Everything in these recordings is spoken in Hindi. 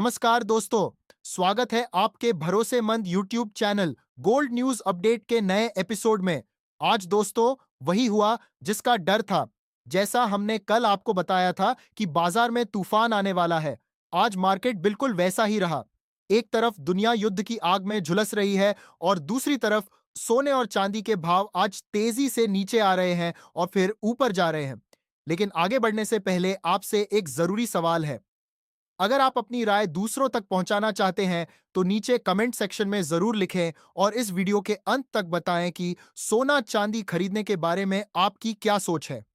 नमस्कार दोस्तों, स्वागत है आपके भरोसेमंद YouTube channel gold news update के नए एपिसोड में। आज दोस्तों वही हुआ जिसका डर था। जैसा हमने कल आपको बताया था कि बाजार में तूफान आने वाला है, आज मार्केट बिल्कुल वैसा ही रहा। एक तरफ दुनिया युद्ध की आग में झुलस रही है और दूसरी तरफ सोने और चांदी के भाव आज तेजी से नीचे आ रहे हैं और फिर ऊपर जा रहे हैं। लेकिन आगे बढ़ने से पहले आपसे एक जरूरी सवाल है। अगर आप अपनी राय दूसरों तक पहुंचाना चाहते हैं तो नीचे कमेंट सेक्शन में जरूर लिखें और इस वीडियो के अंत तक बताएं कि सोना चांदी खरीदने के बारे में आपकी क्या सोच है।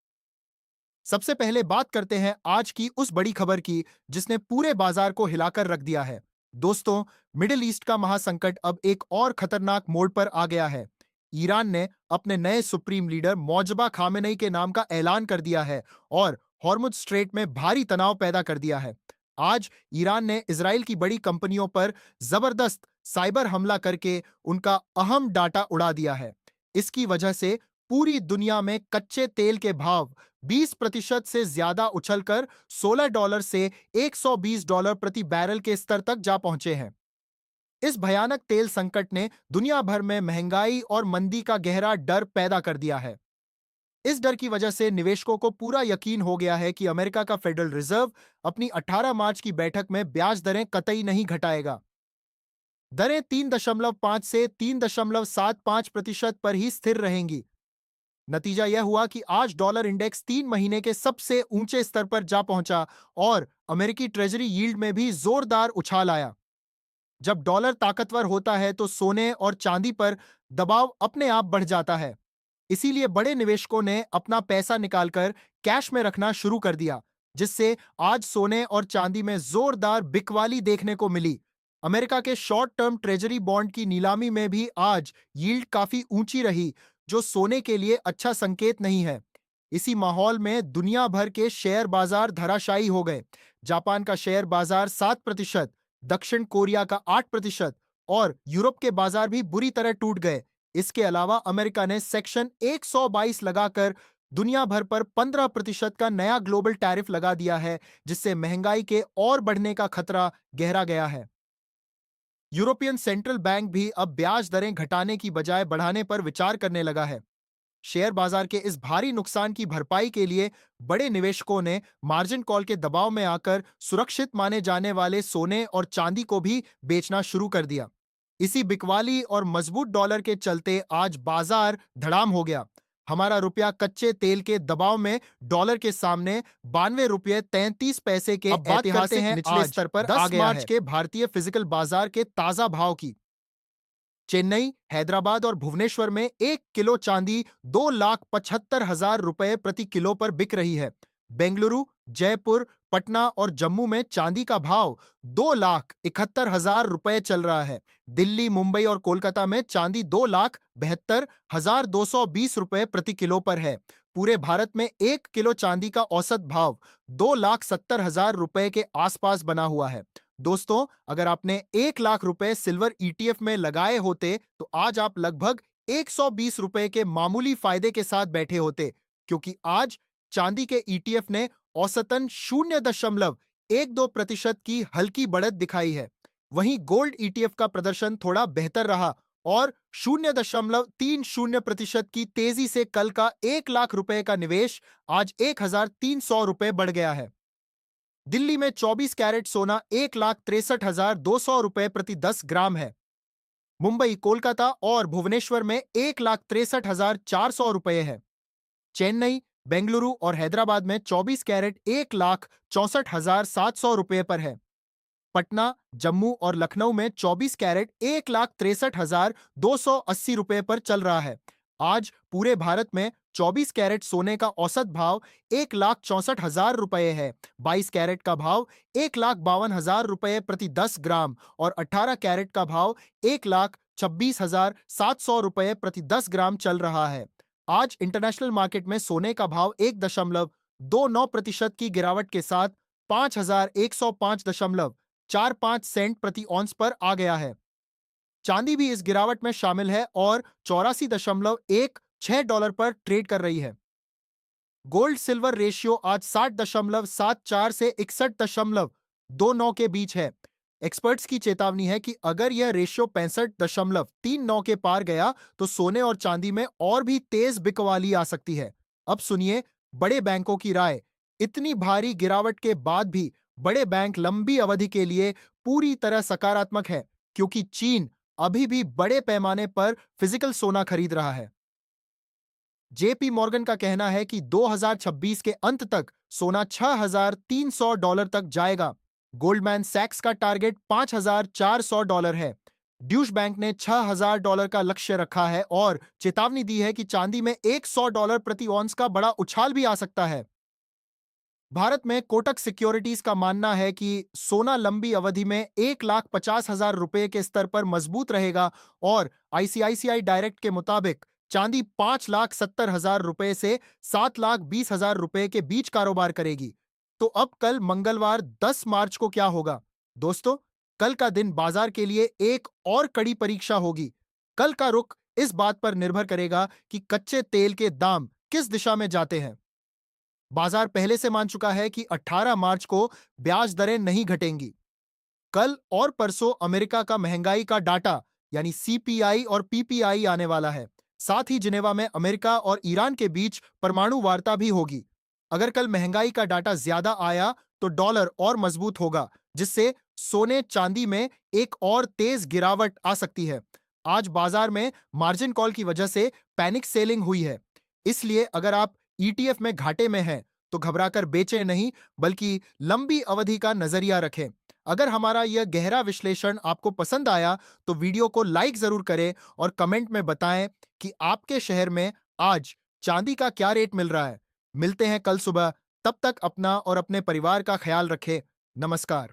सबसे पहले बात करते हैं आज की उस बड़ी खबर की जिसने पूरे बाजार को हिलाकर रख दिया है। दोस्तों, मिडिल ईस्ट का महासंकट अब एक और खतरनाक मोड़ पर आ गया है। ईरान ने अपने नए सुप्रीम लीडर मौजबा खामेनेई के नाम का ऐलान कर दिया है और हॉर्मुज स्ट्रेट में भारी तनाव पैदा कर दिया है। आज ईरान ने इजराइल की बड़ी कंपनियों पर जबरदस्त साइबर हमला करके उनका अहम डाटा उड़ा दिया है। इसकी वजह से पूरी दुनिया में कच्चे तेल के भाव 20% से ज्यादा उछलकर $16 से $120 प्रति बैरल के स्तर तक जा पहुंचे हैं। इस भयानक तेल संकट ने दुनिया भर में महंगाई और मंदी का गहरा डर पैदा कर दिया है। इस डर की वजह से निवेशकों को पूरा यकीन हो गया है कि अमेरिका का फेडरल रिजर्व अपनी 18 मार्च की बैठक में ब्याज दरें कतई नहीं घटाएगा। दरें 3.5 से 3.75% पर ही स्थिर रहेंगी। नतीजा यह हुआ कि आज डॉलर इंडेक्स 3 महीने के सबसे ऊंचे स्तर पर जा पहुंचा और अमेरिकी ट्रेजरी यील्ड में भी जोरदार उछाल आया। जब डॉलर ताकतवर होता है तो सोने और चांदी पर दबाव अपने आप बढ़ जाता है। इसीलिए बड़े निवेशकों ने अपना पैसा निकालकर कैश में रखना शुरू कर दिया, जिससे आज सोने और चांदी में जोरदार बिकवाली देखने को मिली। अमेरिका के शॉर्ट टर्म ट्रेजरी बॉन्ड की नीलामी में भी आज यील्ड काफी ऊंची रही, जो सोने के लिए अच्छा संकेत नहीं है। इसी माहौल में दुनिया भर के शेयर बाजार धराशायी हो गए। जापान का शेयर बाजार 7%, दक्षिण कोरिया का 8% और यूरोप के बाजार भी बुरी तरह टूट गए। इसके अलावा अमेरिका ने सेक्शन 122 लगाकर दुनिया भर पर 15% का नया ग्लोबल टैरिफ लगा दिया है, जिससे महंगाई के और बढ़ने का खतरा गहरा गया है। यूरोपियन सेंट्रल बैंक भी अब ब्याज दरें घटाने की बजाय बढ़ाने पर विचार करने लगा है। शेयर बाजार के इस भारी नुकसान की भरपाई के लिए बड़े निवेशकों ने मार्जिन कॉल के दबाव में आकर सुरक्षित माने जाने वाले सोने और चांदी को भी बेचना शुरू कर दिया। इसी बिकवाली और मजबूत डॉलर के चलते आज बाजार धड़ाम हो गया। हमारा रुपया कच्चे तेल के दबाव में डॉलर के सामने 92 रुपये 33 पैसे के अब बात करते ऐतिहासिक हैं निचले आज स्तर पर 10 आ गया मार्च है। के भारतीय फिजिकल बाजार के ताजा भाव की। चेन्नई, हैदराबाद और भुवनेश्वर में 1 किलो चांदी 2,75,000 रुपए प्रति किलो पर बिक रही है। बेंगलुरु, जयपुर, पटना और जम्मू में चांदी का भाव 2,71,000 रुपए चल रहा है। दिल्ली, मुंबई और कोलकाता में चांदी 2,72,220 रुपए प्रति किलो पर है। पूरे भारत में 1 किलो चांदी का औसत भाव 2,70,000 रुपए के आसपास बना हुआ है। दोस्तों, अगर आपने 1 लाख रुपए सिल्वर ईटीएफ में लगाए होते तो आज आप लगभग 120 रुपए के मामूली फायदे के साथ बैठे होते, क्योंकि आज चांदी के ईटीएफ ने औसतन 0.12% की हल्की बढ़त दिखाई है। वहीं गोल्ड ईटीएफ का प्रदर्शन थोड़ा बेहतर रहा और 0.30% की तेजी से कल का 1 लाख रुपए का निवेश आज 1,300 रुपए बढ़ गया है। दिल्ली में 24 कैरेट सोना 1,63,200 रुपए प्रति 10 ग्राम है। मुंबई, कोलकाता और भुवनेश्वर में 1,63,400 रुपए है। चेन्नई, बेंगलुरु और हैदराबाद में 24 कैरेट 1,64,700 रुपए पर है। पटना, जम्मू और लखनऊ में 24 कैरेट 1,63,280 रुपए पर चल रहा है। आज पूरे भारत में 24 कैरेट सोने का औसत भाव 1,64,000 रुपए है। 22 कैरेट का भाव 1,52,000 रुपए प्रति 10 ग्राम और 18 कैरेट का भाव 1,26,700 रुपए प्रति 10 ग्राम चल रहा है। आज इंटरनेशनल मार्केट में सोने का भाव 1.29% की गिरावट के साथ 5,105.45 सेंट प्रति ऑन्स पर आ गया है। चांदी भी इस गिरावट में शामिल है और 84.16 पर ट्रेड कर रही है। गोल्ड सिल्वर रेशियो आज 60.74 से 61.29 के बीच है। एक्सपर्ट्स की चेतावनी है कि अगर यह रेशियो 65.39 के पार गया तो सोने और चांदी में और भी तेज बिकवाली आ सकती है। अब सुनिए बड़े बैंकों की राय। इतनी भारी गिरावट के बाद भी बड़े बैंक लंबी अवधि के लिए पूरी तरह सकारात्मक है, क्योंकि चीन अभी भी बड़े पैमाने पर फिजिकल सोना खरीद रहा है। जेपी मॉर्गन का कहना है कि 2026 के अंत तक सोना $6,300 तक जाएगा। गोल्डमैन सैक्स का टारगेट $5,400 है। ड्यूश बैंक ने $6,000 का लक्ष्य रखा है और चेतावनी दी है कि चांदी में $100 प्रति औंस का बड़ा उछाल भी आ सकता है। भारत में कोटक सिक्योरिटीज का मानना है कि सोना लंबी अवधि में 1,50,000 रुपए के स्तर पर मजबूत रहेगा और आईसीआईसीआई डायरेक्ट के मुताबिक चांदी 5,70,000 रुपए से 7,20,000 रुपए के बीच कारोबार करेगी। तो अब कल मंगलवार 10 मार्च को क्या होगा? दोस्तों, कल का दिन बाजार के लिए एक और कड़ी परीक्षा होगी। कल का रुख इस बात पर निर्भर करेगा कि कच्चे तेल के दाम किस दिशा में जाते हैं। बाजार पहले से मान चुका है कि 18 मार्च को ब्याज दरें नहीं घटेंगी। कल और परसों अमेरिका का महंगाई का डाटा यानी सीपीआई और पीपीआई आने वाला है। साथ ही जिनेवा में अमेरिका और ईरान के बीच परमाणु वार्ता भी होगी। अगर कल महंगाई का डाटा ज्यादा आया तो डॉलर और मजबूत होगा, जिससे सोने चांदी में एक और तेज गिरावट आ सकती है। आज बाजार में मार्जिन कॉल की वजह से पैनिक सेलिंग हुई है। इसलिए अगर आप ईटीएफ में घाटे में हैं तो घबराकर बेचें नहीं, बल्कि लंबी अवधि का नजरिया रखें। अगर हमारा यह गहरा विश्लेषण आपको पसंद आया तो वीडियो को लाइक जरूर करें और कमेंट में बताएं कि आपके शहर में आज चांदी का क्या रेट मिल रहा है। मिलते हैं कल सुबह, तब तक अपना और अपने परिवार का ख्याल रखें। नमस्कार।